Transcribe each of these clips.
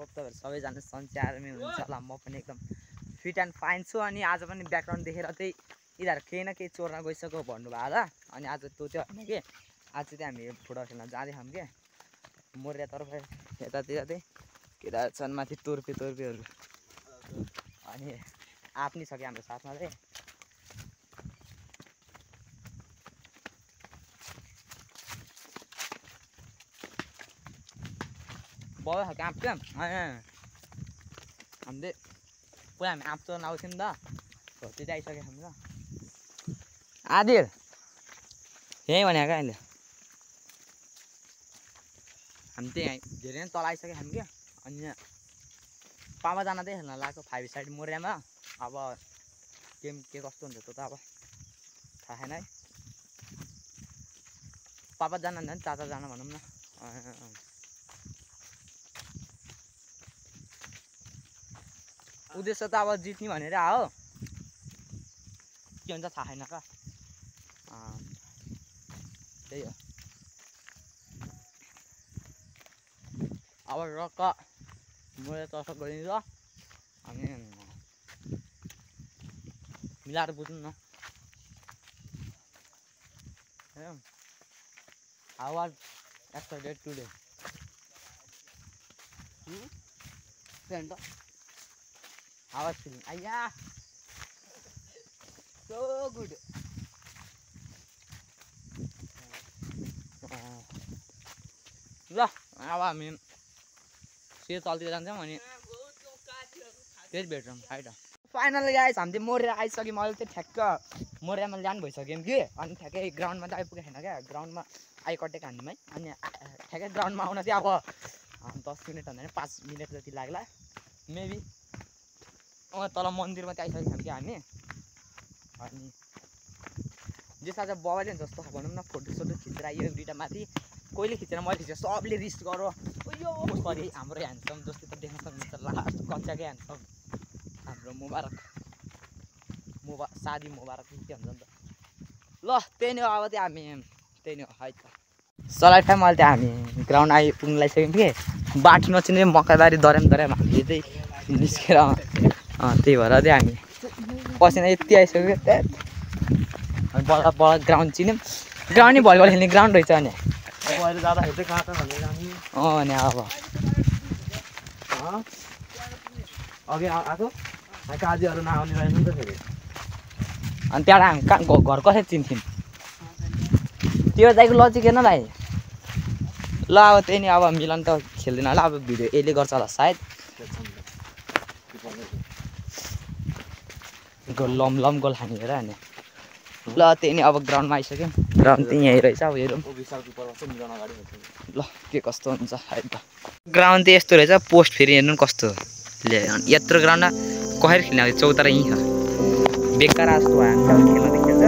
Hope तपाईँहरू सबैजना सन्चै आरामै हुनुहुन्छ होला। म पनि एकदम फिट एन्ड फाइन छु। अनि आज पनि ब्याकग्राउन्ड देखेर चाहिँ यिनीहरू केही न केही चोर्न गइसक्यो भन्नुभयो होला। अनि आज त्यो चाहिँ होइन कि आज चाहिँ हामी फुटबल खेल्न जाँदैछौँ कि मोर्यातर्फ यतातिर चाहिँ केटाहरू छन् माथि तोर्पेहरू। अनि आफ्नै छ कि हाम्रो साथमा चाहिँ बहुत खालको आँप क्या हामीले पुरा हामी आँप चोर्न आउँथ्यौँ नि त हो त्यो चाहिँ आइसक्यो हामी ल आदिल यहीँ भनेको क्या अहिले हामी चाहिँ यहाँ धेरै नै तल आइसक्यो हामी क्या। अनि यहाँ पापाजाना चाहिँ खेल्न लगाएको 5 साइड मोर्यामा। अब गेम के कस्तो हुन्छ त्यो त अब थाहा छैन है। पापाजाना भन्दा पनि चाचाजाना भनौँ न। उद्देश्य त अब जित्ने भनेर हो के हुन्छ थाहा छैन क्या। त्यही हो अब रक्क मोर्यातर्फ गइन्छ। अनि मिलाएर बुझ्नु न how was excited today How was feeling? Ayah, so good. ल अब हामी सेयर चल्दै जान्छौँ अनि फेरि भेट्छौँ है त। फाइनली गाइस हामी चाहिँ मोर्या आइसक्यौँ। मैले चाहिँ ठ्याक्क मोर्यामा ल्यान्ड भइसक्यौँ कि अनि ठ्याक्कै ग्राउन्डमा चाहिँ आइपुगेको छैन क्या। ग्राउन्डमा आइकटेको हामीमै। अनि ठ्याक्कै ग्राउन्डमा आउन चाहिँ अब 10 मिनट भन्दा 5 मिनट जति लाग्ला मेबी। तल मन्दिरमा चाहिँ आइसक्यौँ कि हामी। अनि जसमा चाहिँ बबाले जस्तो भनौँ न फोटोसोटो खिचेर आयो दुइटा माथि कोहीले खिचेर मैले खिचेर सबले रिस गरो यो सरी हाम्रो ह्यान्डसम जस्तो त देख्न सक्नुहुन्छ। लास्ट कन्चाकै ह्यान्डसम हाम्रो मुबारक शादी मुबारक के भन्छ नि त। ल त्यही नै हो अब चाहिँ हामी त्यही नै हो है त। सलाई टाइम अहिले चाहिँ हामी ग्राउन्ड आइपुग्नु लागिसक्यौँ कि बाटो नचिने मकैबारी दर्याम हामीले चाहिँ निस्केर त्यही भएर चाहिँ हामी पसिना यति आइसक्यो क्या। अनि बल्ल ग्राउन्ड चिन्यौँ। ग्राउन्ड नै भलिबल खेल्ने ग्राउन्ड रहेछ अनि अहिले जाँदाखेरि चाहिँ कहाँ कहाँ जाने अनि अब अघि आएको काजीहरू नआउने रहेछ नि त फेरि। अनि त्यहाँबाट हामी कहाँ घर कसरी चिन्थ्यौँ त्यो दाइको लजिक हेर्न भाइ। ल अब त्यही नै अब मिलन त खेल्दैन होला। अब भिडियो यसले गर्छ होला सायद। लम गोल हानी हेर अनि ल त्यही नै अब ग्राउन्डमा आइसक्यौँ। ग्राउन्ड चाहिँ यहीँ रहेछ अब हेरौँ ल के कस्तो हुन्छ है त। ग्राउन्ड चाहिँ यस्तो रहेछ पोस्ट फेरि हेर्नु कस्तो ले यत्रो ग्राउन्डमा कसरी खेल्ने चौतारा यहीँ छ बेकार जस्तो हामी खेल्न देखिन्छ।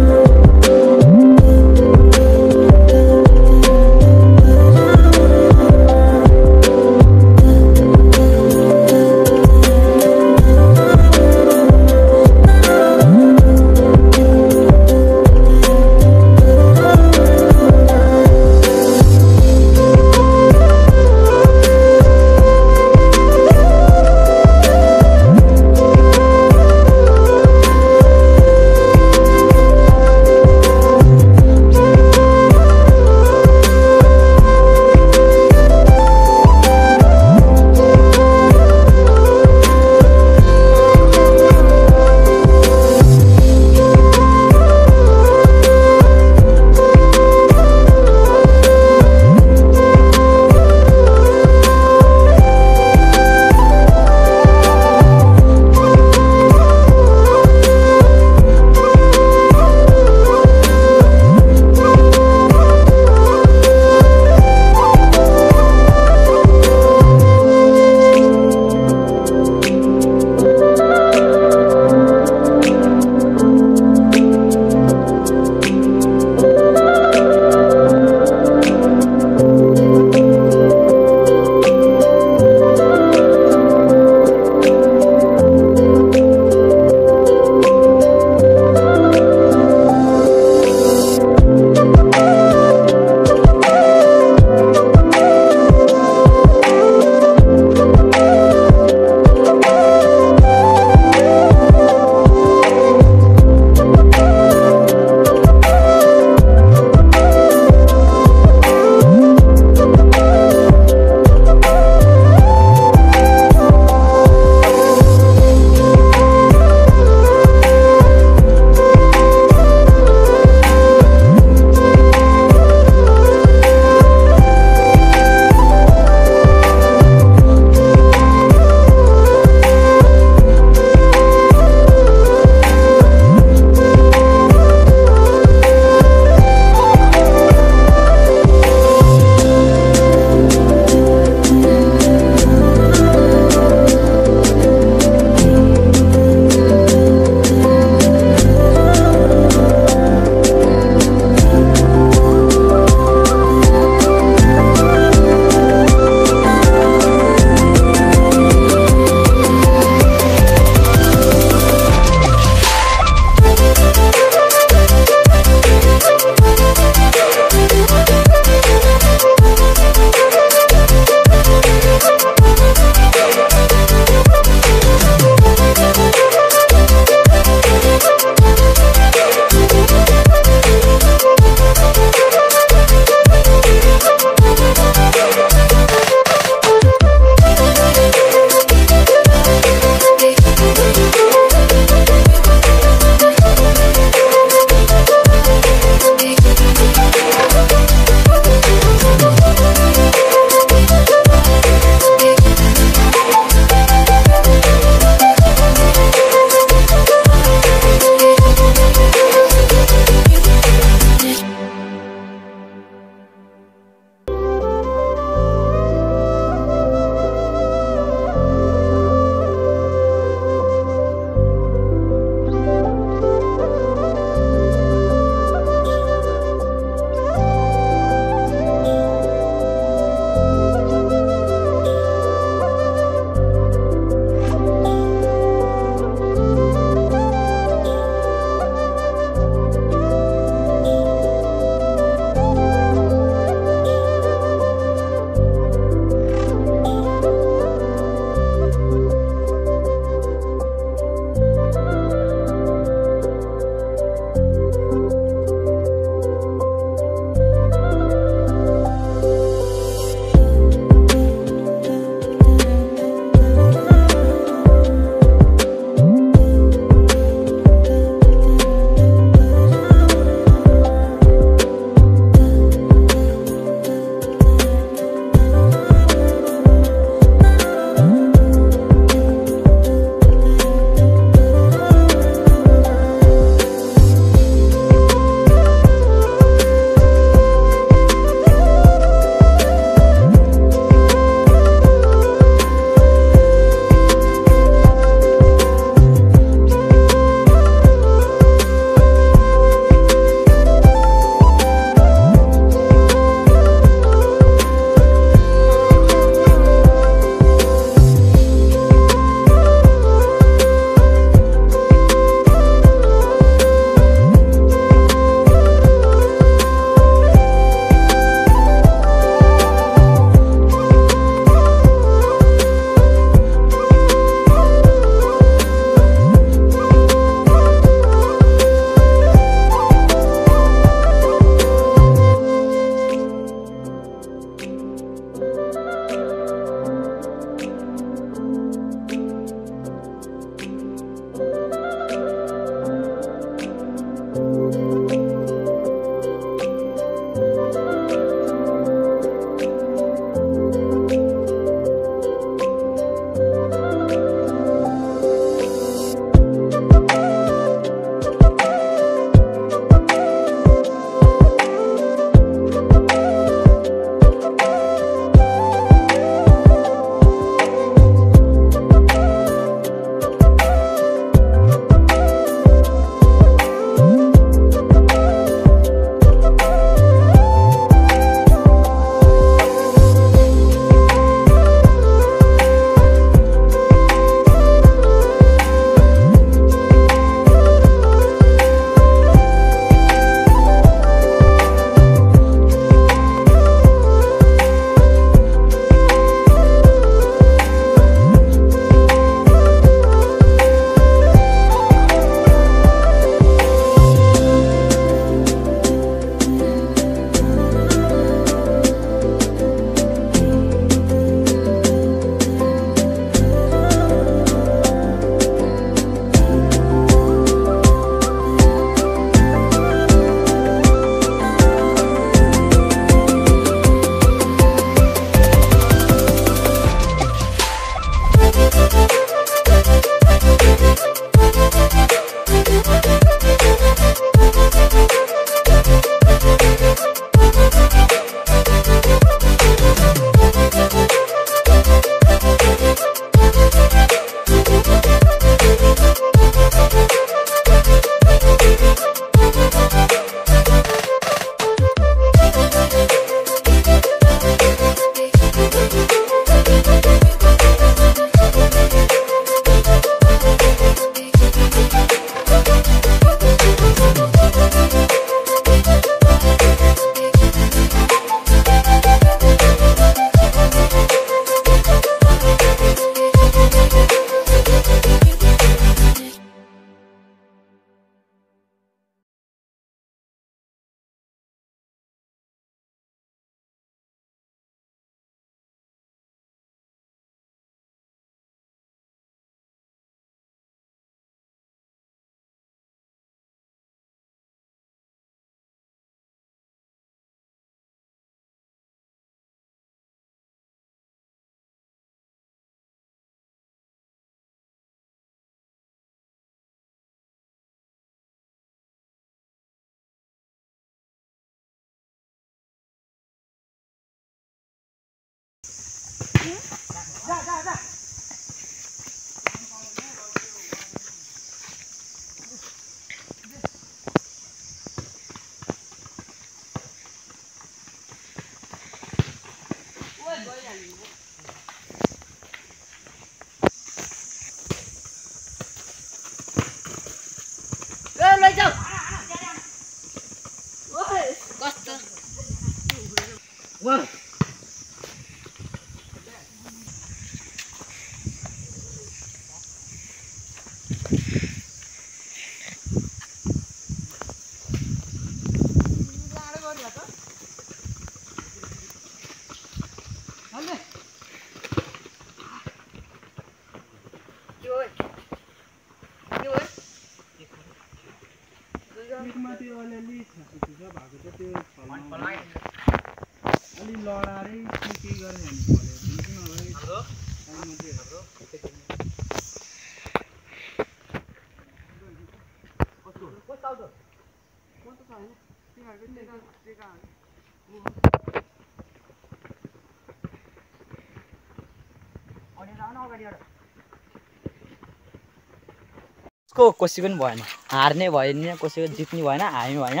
को कोसी पनि भएन हार्ने भयो नि कसैको जित्ने भएन हामी भएन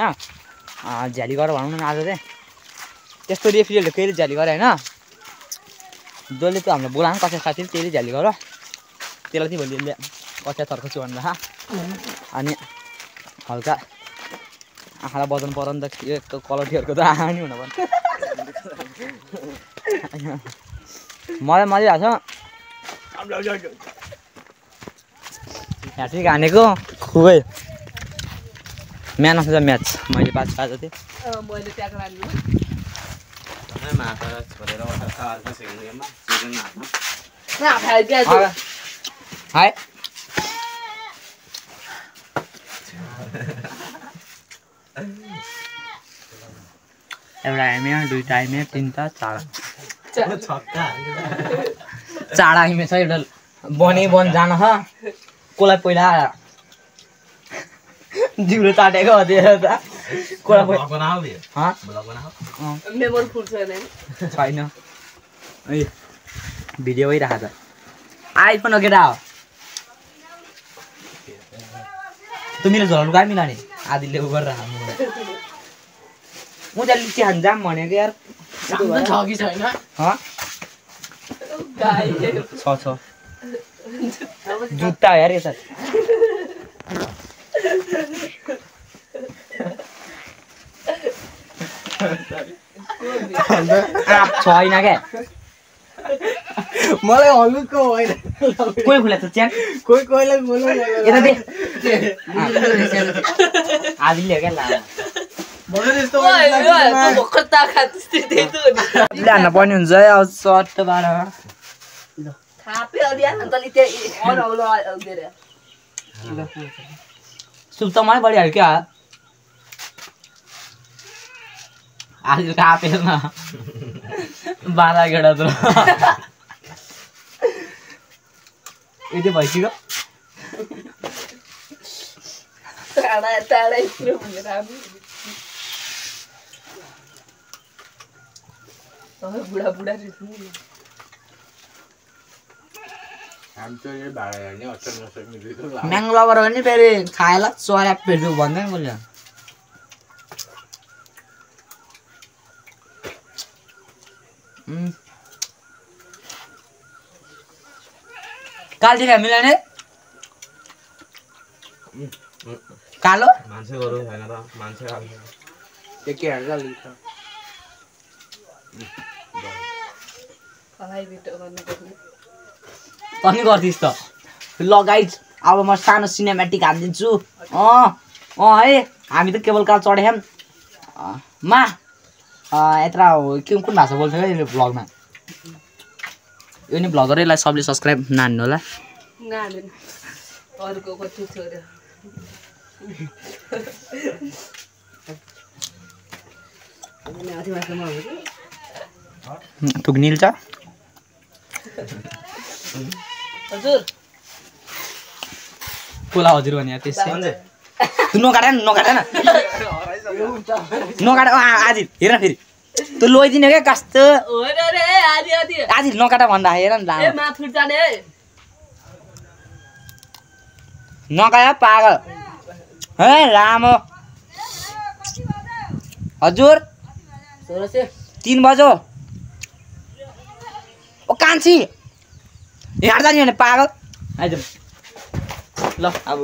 झ्याली गर भनौँ न आज चाहिँ त्यस्तो रेफ्रीहरूले कहिले झ्याली गरे होइन जसले त हामीलाई बोलाउनु कसै साथी त्यसले झ्याली गर त्यसलाई चाहिँ भोलि यसले कक्षा तर्काउँछु भनेर अनि हल्का आँखालाई बजाउनु पर्यो नि त यो कलटीहरूको त आँखा नि हुन पर्छ मलाई मजा आएको छ ह्याट्रिक हानेको खुबै म्यान अफ द म्याच मैले पास पाएको थिएँ हाय एउटा एमए दुईवटा एमए तिनवटा चाडा एमए छ एउटा बनै बन जान छ कसलाई पहिला जिउले चाटेको छैन ए भिडियो भइरहेको छ आइफोन केटा हो त मेरो झोल गाई मिलाने आदिले उ गरेर म त लिची खान जाम भनेको यार छ जुत्ता यार यो साथ छैन क्या मलाई हलुको होइन कोही खुला छ च्यान कोही कोहीलाई बोल्नु यता दे आदिले क्या ला ल्याउन पर्ने हुन्छ है अब सर्ट बाह्रमा सुप त मलाई बढिहाल्यो क्या आज कापेर न 12 गेडा त यति भइसक्यो टाढा यत्रो भनेर आबु बुढा बुढा रिस्नु म्याङ्गो लबर भने फेरि खाएला चरा पेटु भन्दैन मैले कालदेखि मिलाने कालो मान्छे गरौ हैन त मान्छे खान्छ एकै हाल्छ लिन्छ कलाई भिडियो गर्नु पर्ने पनि गर्दिस् त ल गाइज अब म सानो सिनेमेटिक हालिदिन्छु है हामी त केबल कार चढेछौँ मा यत्रा के कुन भाषा बोल्छ क्या यो भ्लगमा यो नि भ्लगरैलाई सबले सब्सक्राइब नहान्नु होला नालेन अरूको कति छोड्यो तुक निल्छ हजुर कोला हजुर भने त्यसै नकाट आज हेर फेरि तँ लैदिने क्या कस्तो आज नकाट भन्दा हेर नि नकाट पागल है लामो हजुर 3 बजो ओ कान्छी हेर्दा नि भने पागल आइज ल अब